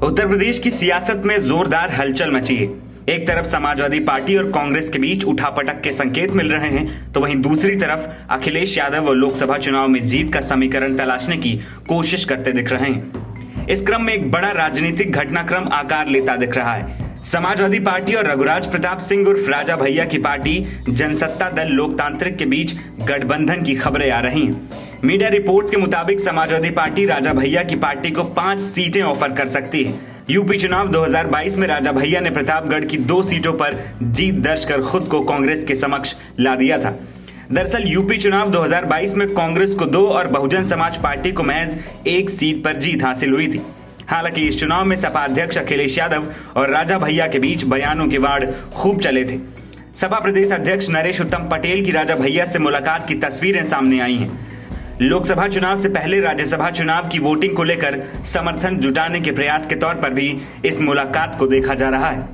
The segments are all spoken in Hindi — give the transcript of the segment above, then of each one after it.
उत्तर प्रदेश की सियासत में जोरदार हलचल मची है। एक तरफ समाजवादी पार्टी और कांग्रेस के बीच उठापटक के संकेत मिल रहे हैं, तो वहीं दूसरी तरफ अखिलेश यादव और लोकसभा चुनाव में जीत का समीकरण तलाशने की कोशिश करते दिख रहे हैं। इस क्रम में एक बड़ा राजनीतिक घटनाक्रम आकार लेता दिख रहा है। समाजवादी पार्टी और रघुराज प्रताप सिंह उर्फ राजा भैया की पार्टी जनसत्ता दल लोकतांत्रिक के बीच गठबंधन की खबरें आ रही हैं। मीडिया रिपोर्ट्स के मुताबिक समाजवादी पार्टी राजा भैया की पार्टी को 5 सीटें ऑफर कर सकती है। यूपी चुनाव 2022 में राजा भैया ने प्रतापगढ़ की 2 सीटों पर जीत दर्ज कर खुद को कांग्रेस के समक्ष ला दिया था। दरअसल यूपी चुनाव 2022 में कांग्रेस को 2 और बहुजन समाज पार्टी को महज 1 सीट पर जीत हासिल हुई थी। हालांकि इस चुनाव में सपा अध्यक्ष अखिलेश यादव और राजा भैया के बीच बयानों के वाड़ खूब चले थे। सपा प्रदेश अध्यक्ष नरेश उत्तम पटेल की राजा भैया से मुलाकात की तस्वीरें सामने आई हैं। लोकसभा चुनाव से पहले राज्यसभा चुनाव की वोटिंग को लेकर समर्थन जुटाने के प्रयास के तौर पर भी इस मुलाकात को देखा जा रहा है।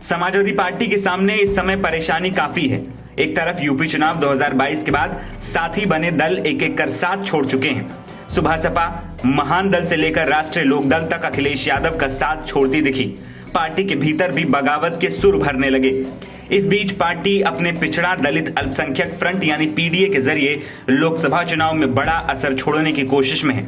समाजवादी पार्टी के सामने इस समय परेशानी काफी है। एक तरफ यूपी चुनाव 2022 के बाद साथी बने दल एक एक कर साथ छोड़ चुके हैं। सुबह सपा महान दल से लेकर राष्ट्रीय लोकदल तक अखिलेश यादव का साथ छोड़ती दिखी। पार्टी के भीतर भी बगावत के सुर भरने लगे। इस बीच पार्टी अपने पिछड़ा दलित अल्पसंख्यक फ्रंट यानी पीडीए के जरिए लोकसभा चुनाव में बड़ा असर छोड़ने की कोशिश में है।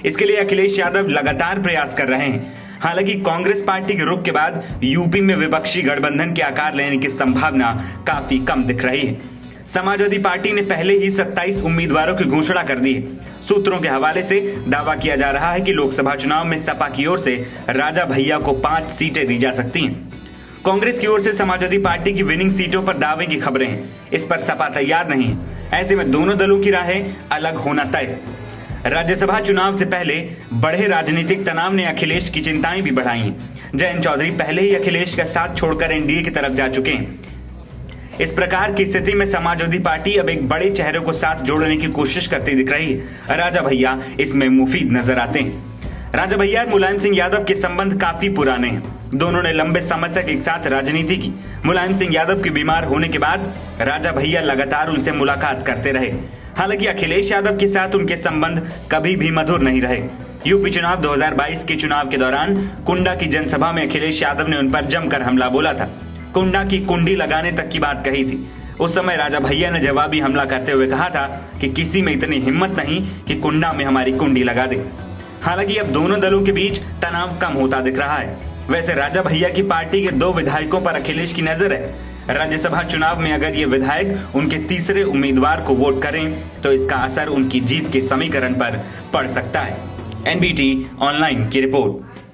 इसके लिए अखिलेश यादव लगातार प्रयास कर रहे हैं। हालांकि कांग्रेस पार्टी के रुख के बाद यूपी में विपक्षी गठबंधन के आकार लेने की संभावना काफी कम दिख रही है। समाजवादी पार्टी ने पहले ही 27 उम्मीदवारों की घोषणा कर दी है। सूत्रों के हवाले से दावा किया जा रहा है कि लोकसभा चुनाव में सपा की ओर से राजा भैया को 5 सीटें दी जा सकती हैं। कांग्रेस की ओर से समाजवादी पार्टी की विनिंग सीटों पर दावे की खबरें हैं। इस पर सपा तैयार नहीं है। ऐसे में दोनों दलों की राहें अलग होना तय। राज्यसभा चुनाव से पहले बढ़े राजनीतिक तनाव ने अखिलेश की चिंताएं भी बढ़ाई हैं। जयंत चौधरी पहले ही अखिलेश का साथ छोड़कर एनडीए की तरफ जा चुके हैं। इस प्रकार की स्थिति में समाजवादी पार्टी अब एक बड़े चेहरे को साथ जोड़ने की कोशिश करती दिख रही है। राजा भैया इसमें मुफीद नजर आते हैं। राजा भैया और मुलायम सिंह यादव के संबंध काफी पुराने हैं। दोनों ने लंबे समय तक एक साथ राजनीति की। मुलायम सिंह यादव के बीमार होने के बाद राजा भैया लगातार उनसे मुलाकात करते रहे। हालांकि अखिलेश यादव के साथ उनके संबंध कभी भी मधुर नहीं रहे। यूपी चुनाव 2022 के चुनाव के दौरान कुंडा की जनसभा में अखिलेश यादव ने उन पर जमकर हमला बोला था। कुंडा की कुंडी लगाने तक की बात कही थी। उस समय राजा भैया ने जवाबी हमला करते हुए कहा था कि किसी में इतनी हिम्मत नहीं कि कुंडा में हमारी कुंडी लगा दे। हालांकि अब दोनों दलों के बीच तनाव कम होता दिख रहा है। वैसे राजा भैया की पार्टी के 2 विधायकों पर अखिलेश की नजर है। राज्यसभा चुनाव में अगर ये विधायक उनके तीसरे उम्मीदवार को वोट करें तो इसका असर उनकी जीत के समीकरण पर पड़ सकता है। एनबीटी ऑनलाइन की रिपोर्ट।